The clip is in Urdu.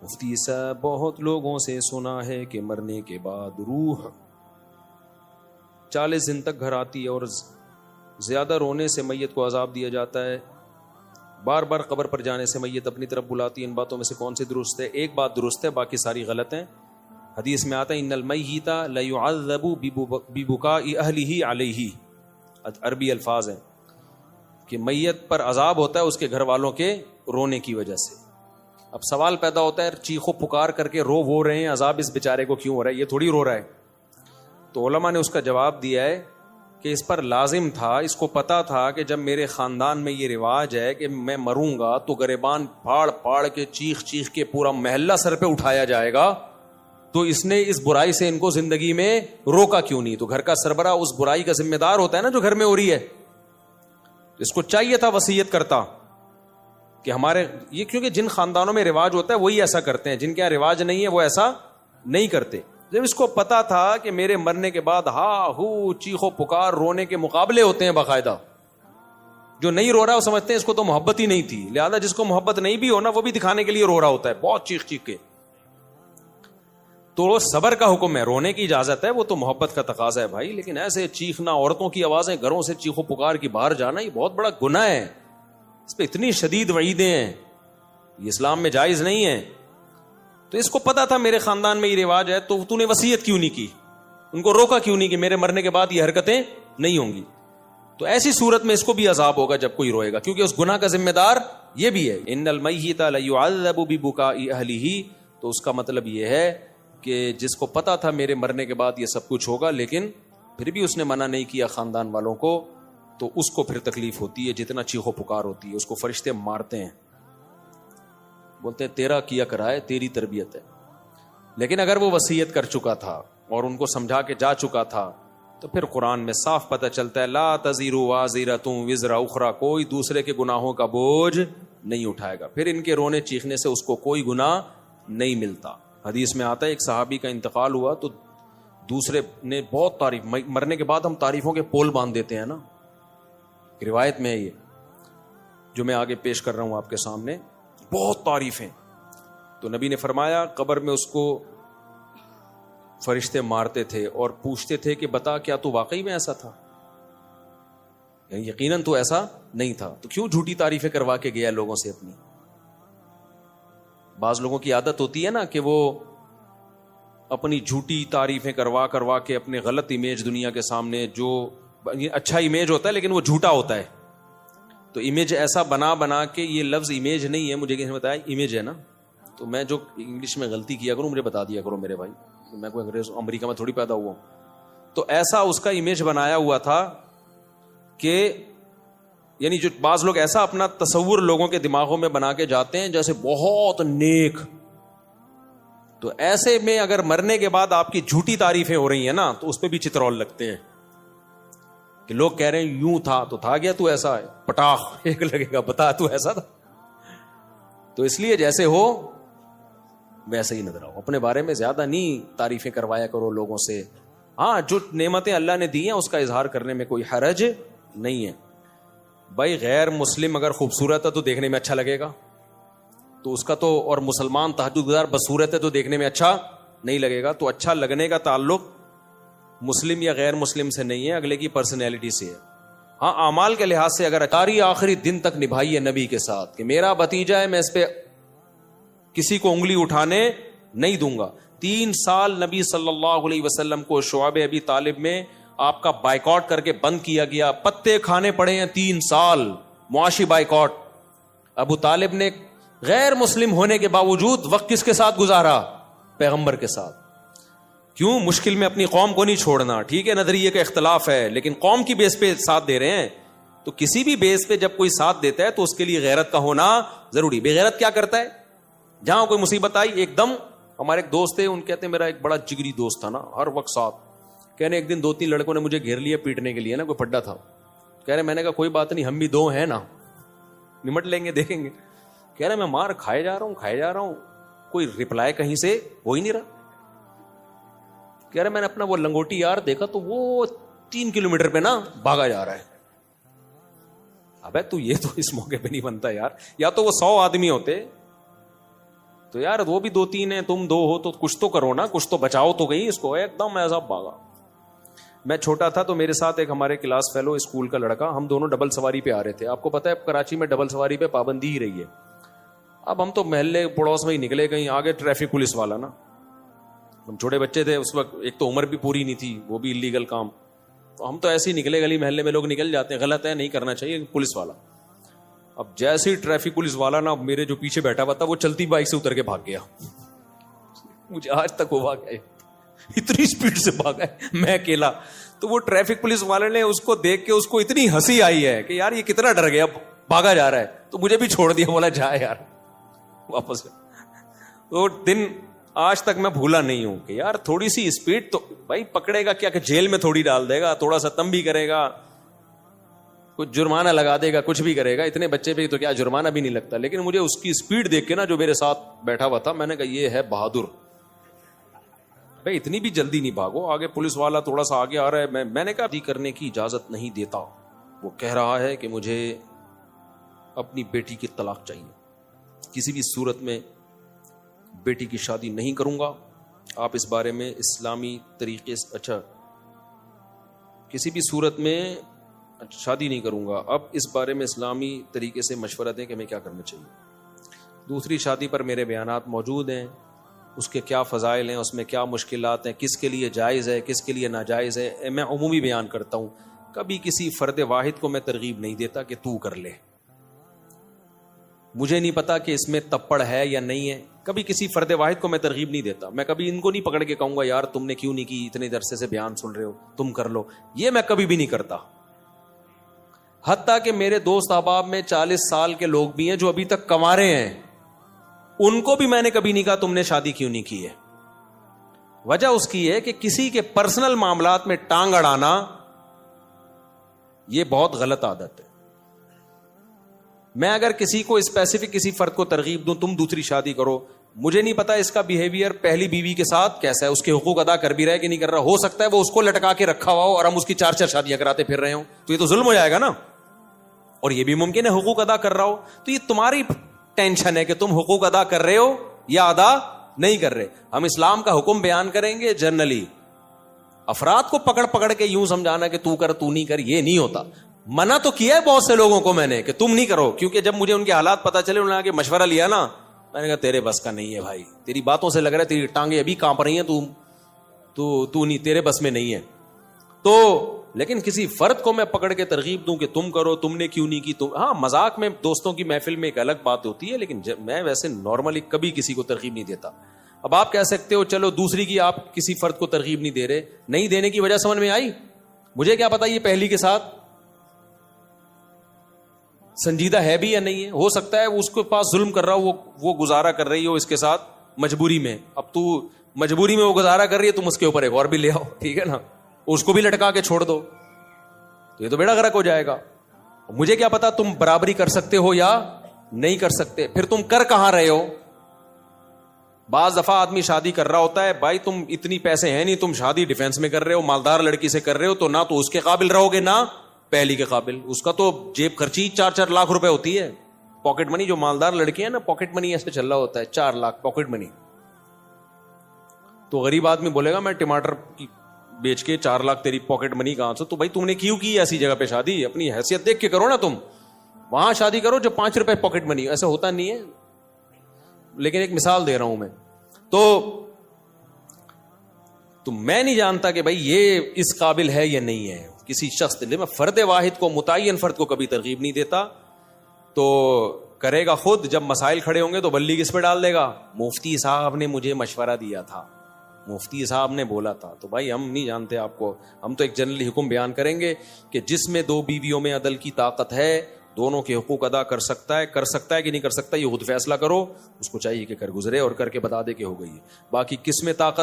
مفتی صاحب بہت لوگوں سے سنا ہے کہ مرنے کے بعد روح 40 دن تک گھر آتی ہے اور زیادہ رونے سے میت کو عذاب دیا جاتا ہے، بار بار قبر پر جانے سے میت اپنی طرف بلاتی ہے، ان باتوں میں سے کون سی درست ہے؟ ایک بات درست ہے، باقی ساری غلط ہیں۔ حدیث میں آتا ہے ان المیت لیعذب ببکاء اہلہ علیہ، عربی الفاظ ہیں کہ میت پر عذاب ہوتا ہے اس کے گھر والوں کے رونے کی وجہ سے۔ اب سوال پیدا ہوتا ہے چیخو پکار کر کے رو وہ رہے ہیں، عذاب اس بیچارے کو کیوں ہو رہا ہے؟ یہ تھوڑی رو رہا ہے۔ تو علماء نے اس کا جواب دیا ہے کہ اس پر لازم تھا، اس کو پتا تھا کہ جب میرے خاندان میں یہ رواج ہے کہ میں مروں گا تو گریبان پھاڑ پھاڑ کے چیخ چیخ کے پورا محلہ سر پہ اٹھایا جائے گا، تو اس نے اس برائی سے ان کو زندگی میں روکا کیوں نہیں؟ تو گھر کا سربراہ اس برائی کا ذمہ دار ہوتا ہے نا جو گھر میں ہو رہی ہے، اس کو چاہیے تھا وصیت کرتا کہ ہمارے یہ، کیونکہ جن خاندانوں میں رواج ہوتا ہے وہی ایسا کرتے ہیں، جن کے رواج نہیں ہے وہ ایسا نہیں کرتے۔ جب اس کو پتا تھا کہ میرے مرنے کے بعد ہا ہو چیخو پکار رونے کے مقابلے ہوتے ہیں باقاعدہ، جو نہیں رو رہا وہ سمجھتے ہیں اس کو تو محبت ہی نہیں تھی، لہذا جس کو محبت نہیں بھی ہونا وہ بھی دکھانے کے لیے رو رہا ہوتا ہے بہت چیخ چیخ کے۔ تو صبر کا حکم ہے، رونے کی اجازت ہے، وہ تو محبت کا تقاضا ہے بھائی، لیکن ایسے چیخنا، عورتوں کی آوازیں گھروں سے چیخو پکار کی باہر جانا، یہ بہت بڑا گناہ ہے، اس پہ اتنی شدید وعیدیں ہیں، یہ اسلام میں جائز نہیں ہے۔ تو اس کو پتا تھا میرے خاندان میں یہ رواج ہے، تو تو نے وصیت کیوں نہیں کی، ان کو روکا کیوں نہیں کہ میرے مرنے کے بعد یہ حرکتیں نہیں ہوں گی؟ تو ایسی صورت میں اس کو بھی عذاب ہوگا جب کوئی روئے گا، کیونکہ اس گناہ کا ذمہ دار یہ بھی ہے۔ ان المیت لیعذب ببکاء اہلہ، تو اس کا مطلب یہ ہے کہ جس کو پتا تھا میرے مرنے کے بعد یہ سب کچھ ہوگا لیکن پھر بھی اس نے منع نہیں کیا خاندان والوں کو، تو اس کو پھر تکلیف ہوتی ہے، جتنا چیخو پکار ہوتی ہے، اس کو فرشتے مارتے ہیں، بولتے ہیں تیرا کیا کرا ہے، تیری تربیت ہے۔ لیکن اگر وہ وصیت کر چکا تھا اور ان کو سمجھا کے جا چکا تھا تو پھر قرآن میں صاف پتہ چلتا ہے لا تزر وازرۃ وزر اخری، کوئی دوسرے کے گناہوں کا بوجھ نہیں اٹھائے گا، پھر ان کے رونے چیخنے سے اس کو کوئی گناہ نہیں ملتا۔ حدیث میں آتا ہے ایک صحابی کا انتقال ہوا تو دوسرے نے بہت تعریف، مرنے کے بعد ہم تعریفوں کے پول باندھ دیتے ہیں نا، روایت میں ہے یہ جو میں آگے پیش کر رہا ہوں آپ کے سامنے، بہت تعریفیں۔ تو نبی نے فرمایا قبر میں اس کو فرشتے مارتے تھے اور پوچھتے تھے کہ بتا کیا تو واقعی میں ایسا تھا، یعنی یقیناً تو ایسا نہیں تھا، تو کیوں جھوٹی تعریفیں کروا کے گیا لوگوں سے اپنی؟ بعض لوگوں کی عادت ہوتی ہے نا کہ وہ اپنی جھوٹی تعریفیں کروا کے اپنے غلط امیج دنیا کے سامنے، جو اچھا امیج ہوتا ہے لیکن وہ جھوٹا ہوتا ہے، تو امیج ایسا بنا کے، یہ لفظ امیج نہیں ہے، مجھے کسی نے بتایا امیج ہے نا، تو میں جو انگلش میں غلطی کیا کروں مجھے بتا دیا کرو میرے بھائی، میں کوئی انگریز امریکہ میں تھوڑی پیدا ہوا ہوں۔ تو ایسا اس کا امیج بنایا ہوا تھا کہ یعنی جو بعض لوگ ایسا اپنا تصور لوگوں کے دماغوں میں بنا کے جاتے ہیں جیسے بہت نیک، تو ایسے میں اگر مرنے کے بعد آپ کی جھوٹی تعریفیں ہو رہی ہیں نا تو اس پہ بھی چترول لگتے ہیں کہ لوگ کہہ رہے ہیں یوں تھا تو تھا گیا، تو ایسا ہے پٹاخ ایک لگے گا، بتا تو ایسا تھا۔ تو اس لیے جیسے ہو ویسے ہی نظر آؤ، اپنے بارے میں زیادہ نہیں تعریفیں کروایا کرو لوگوں سے۔ ہاں جو نعمتیں اللہ نے دی ہیں اس کا اظہار کرنے میں کوئی حرج نہیں ہے۔ بھائی غیر مسلم اگر خوبصورت ہے تو دیکھنے میں اچھا لگے گا، تو اس کا تو، اور مسلمان تہجد گزار بدصورت ہے تو دیکھنے میں اچھا نہیں لگے گا۔ تو اچھا لگنے کا تعلق مسلم یا غیر مسلم سے نہیں ہے، اگلے کی پرسنالٹی سے ہے۔ ہاں اعمال کے لحاظ سے اگر اکاری آخری دن تک نبھائی ہے نبی کے ساتھ کہ میرا بھتیجا ہے، میں اس پہ کسی کو انگلی اٹھانے نہیں دوں گا۔ 3 سال نبی صلی اللہ علیہ وسلم کو شعب ابی طالب میں آپ کا بائیکاٹ کر کے بند کیا گیا، پتے کھانے پڑے ہیں 3 سال معاشی بائیکاٹ۔ ابو طالب نے غیر مسلم ہونے کے باوجود وقت کس کے ساتھ گزارا؟ پیغمبر کے ساتھ۔ کیوں؟ مشکل میں اپنی قوم کو نہیں چھوڑنا، ٹھیک ہے نظریے کا اختلاف ہے لیکن قوم کی بیس پہ ساتھ دے رہے ہیں، تو کسی بھی بیس پہ جب کوئی ساتھ دیتا ہے تو اس کے لیے غیرت کا ہونا ضروری۔ بے غیرت کیا کرتا ہے؟ جہاں کوئی مصیبت آئی ایک دم، ہمارے ایک دوست تھے، ان کہتے ہیں میرا ایک بڑا جگری دوست تھا نا، ہر وقت ساتھ، کہنے ایک دن 2-3 لڑکوں نے مجھے گھیر لیا پیٹنے کے لیے نا، کوئی پھڈا تھا، کہہ رہے میں نے کہا کوئی بات نہیں، ہم بھی 2 ہیں نا، نمٹ لیں گے دیکھیں گے۔ کہہ رہے میں مار کھائے جا رہا ہوں، کوئی رپلائی کہیں سے ہو ہی نہیں رہا۔ کہہ رہے میں نے اپنا وہ لنگوٹی یار دیکھا تو وہ 3 کلومیٹر پہ نا بھاگا جا رہا ہے۔ ابے تو یہ تو اس موقع پہ نہیں بنتا یار، یا تو وہ 100 آدمی ہوتے تو یار وہ بھی 2-3 ہیں, تم 2 ہو تو کچھ تو کرو نا, کچھ تو بچاؤ تو گئی اس کو. ایک دم ایسا بھاگا. میں چھوٹا تھا تو میرے ساتھ ایک ہمارے کلاس فیلو اسکول کا لڑکا, ہم دونوں ڈبل سواری پہ آ رہے تھے. آپ کو پتا ہے کراچی میں ڈبل سواری پہ پابندی ہی رہی ہے. اب ہم تو محلے پڑوس میں ہی نکلے, کہیں آگے ٹریفک پولیس والا نا, ہم چھوٹے بچے تھے اس وقت, ایک تو عمر بھی پوری نہیں تھی, وہ بھی اللیگل کام, تو ہم تو ایسے ہی نکلے, گلی محلے میں لوگ نکل جاتے ہیں, غلط ہے نہیں کرنا چاہیے, پولیس والا. اب جیسے ہی ٹریفک پولیس والا نا میرے جو پیچھے بیٹھا ہوا تھا وہ چلتی بائک سے اتر کے بھاگ گیا. مجھے آج تک وہ بھاگا ہے, اتنی سپیڈ سے بھاگا ہے, میں اکیلا. تو وہ ٹریفک پولیس والے نے اس کو دیکھ کے اس کو اتنی ہنسی آئی ہے کہ یار یہ کتنا ڈر گیا, بھاگا جا رہا ہے, تو مجھے بھی چھوڑ دیا, بولا جا یار واپس. وہ دن آج تک میں بھولا نہیں ہوں کہ یار تھوڑی سی اسپیڈ تو بھائی پکڑے گا کیا کہ جیل میں تھوڑی ڈال دے گا, تھوڑا سا تم بھی کرے گا, کچھ جرمانہ لگا دے گا, کچھ بھی کرے گا. اتنے بچے پہ تو کیا جرمانہ بھی نہیں لگتا, لیکن مجھے اس کی اسپیڈ دیکھ کے نا جو میرے ساتھ بیٹھا ہوا تھا, میں نے کہا یہ ہے بہادر. بھائی اتنی بھی جلدی نہیں بھاگو, آگے پولیس والا تھوڑا سا آگے آ رہا ہے. میں نے کہا کرنے کی اجازت نہیں دیتا. وہ کہہ رہا ہے کہ مجھے اپنی بیٹی کی طلاق چاہیے, کسی بھی صورت میں بیٹی کی شادی نہیں کروں گا. آپ اس بارے میں اسلامی طریقے سے, اچھا کسی بھی صورت میں شادی نہیں کروں گا, اب اس بارے میں اسلامی طریقے سے مشورہ دیں کہ ہمیں کیا کرنا چاہیے. دوسری شادی پر میرے بیانات موجود ہیں, اس کے کیا فضائل ہیں, اس میں کیا مشکلات ہیں, کس کے لیے جائز ہے, کس کے لیے ناجائز ہے. میں عمومی بیان کرتا ہوں, کبھی کسی فرد واحد کو میں ترغیب نہیں دیتا کہ تو کر لے. مجھے نہیں پتا کہ اس میں تپڑ ہے یا نہیں ہے, کبھی کسی فرد واحد کو میں ترغیب نہیں دیتا. میں کبھی ان کو نہیں پکڑ کے کہوں گا یار تم نے کیوں نہیں کی, اتنے عرصے سے بیان سن رہے ہو, تم کر لو. یہ میں کبھی بھی نہیں کرتا. حتیٰ کہ میرے دوست احباب میں 40 سال کے لوگ بھی ہیں جو ابھی تک کنوارے ہیں, ان کو بھی میں نے کبھی نہیں کہا تم نے شادی کیوں نہیں کی ہے. وجہ اس کی ہے کہ کسی کے پرسنل معاملات میں ٹانگ اڑانا یہ بہت غلط عادت ہے. میں اگر کسی کو اسپیسیفک کسی فرد کو ترغیب دوں تم دوسری شادی کرو, مجھے نہیں پتا اس کا بیہیویئر پہلی بیوی کے ساتھ کیسا ہے, اس کے حقوق ادا کر بھی رہا ہے کہ نہیں کر رہا. ہو سکتا ہے وہ اس کو لٹکا کے رکھا ہوا ہو اور ہم اس کی 4 شادیاں کراتے پھر رہے ہوں, تو یہ تو ظلم ہو جائے گا نا. اور یہ بھی ممکن ہے حقوق ادا کر رہا ہو, تو یہ تمہاری ٹینشن ہے کہ تم حقوق ادا کر رہے ہو یا ادا نہیں کر رہے. ہم اسلام کا حکم بیان کریں گے جنرلی, افراد کو پکڑ پکڑ کے یوں سمجھانا کہ تو کر تو نہیں کر, یہ نہیں ہوتا. منع تو کیا ہے بہت سے لوگوں کو میں نے کہ تم نہیں کرو, کیونکہ جب مجھے ان کے حالات پتا چلے, انہوں نے آگے مشورہ لیا نا, میں نے کہا تیرے بس کا نہیں ہے بھائی, تیری باتوں سے لگ رہا ہے تیری ٹانگیں ابھی کانپ رہی ہیں, تو نہیں, تیرے بس میں نہیں ہے. تو لیکن کسی فرد کو میں پکڑ کے ترغیب دوں کہ تم کرو, تم نے کیوں نہیں کی, تم, ہاں مذاق میں دوستوں کی محفل میں ایک الگ بات ہوتی ہے, لیکن میں ویسے نارملی کبھی کسی کو ترغیب نہیں دیتا. اب آپ کہہ سکتے ہو چلو دوسری کی آپ کسی فرد کو ترغیب نہیں دے رہے, نہیں دینے کی وجہ سمجھ میں آئی. مجھے کیا پتا یہ پہلی کے ساتھ سنجیدہ ہے بھی یا نہیں ہے. ہو سکتا ہے اس کے پاس ظلم کر رہا ہو, وہ گزارا کر رہی ہو اس کے ساتھ مجبوری میں. اب تو مجبوری میں وہ گزارا کر رہی ہے, تم اس کے اوپر ایک اور بھی لے آؤ, ٹھیک ہے نا, اس کو بھی لٹکا کے چھوڑ دو, تو یہ تو بیڑا غرق ہو جائے گا. مجھے کیا پتا تم برابری کر سکتے ہو یا نہیں کر سکتے, پھر تم کر کہاں رہے ہو. بعض دفعہ آدمی شادی کر رہا ہوتا ہے, بھائی تم اتنی پیسے ہیں نہیں, تم شادی ڈیفینس میں کر رہے ہو, مالدار لڑکی سے کر رہے ہو, تو نہ تو اس کے قابل رہو گے نہ پہلی کے قابل. اس کا تو جیب خرچی 4-4 لاکھ روپے ہوتی ہے, پاکٹ منی. جو مالدار لڑکی ہے نا, پاکٹ منی ایسے چل رہا ہوتا ہے, 4 لاکھ پاکٹ منی. تو غریب آدمی بولے گا میں ٹماٹر بیچ کے 4 لاکھ تیری پاکٹ منی کہاں سے. تو بھائی تم نے کیوں کی ایسی جگہ پہ شادی, اپنی حیثیت دیکھ کے کرو نا. تم وہاں شادی کرو جو 5 روپے پاکٹ منی, ایسا ہوتا نہیں ہے, لیکن ایک مثال دے رہا ہوں میں. تو میں نہیں جانتا کہ بھائی یہ اس قابل ہے یا نہیں ہے کسی شخص. میں فرد واحد کو, متعین فرد کو کبھی ترغیب نہیں دیتا. تو کرے گا خود, جب مسائل کھڑے ہوں گے تو بلی کس پہ ڈال دے گا. مفتی صاحب نے مجھے مشورہ دیا تھا, مفتی صاحب نے بولا تھا. تو بھائی ہم نہیں جانتے آپ کو, ہم تو ایک جنرلی حکم بیان کریں گے کہ جس میں 2 بیویوں میں عدل کی طاقت ہے, دونوں کے حقوق ادا کر سکتا ہے کہ نہیں کر سکتا, یہ خود فیصلہ کرو. اس کو چاہیے کہ کر گزرے اور کر کے بتا دے کہ ہو گئی ہے. باقی کس میں طاقت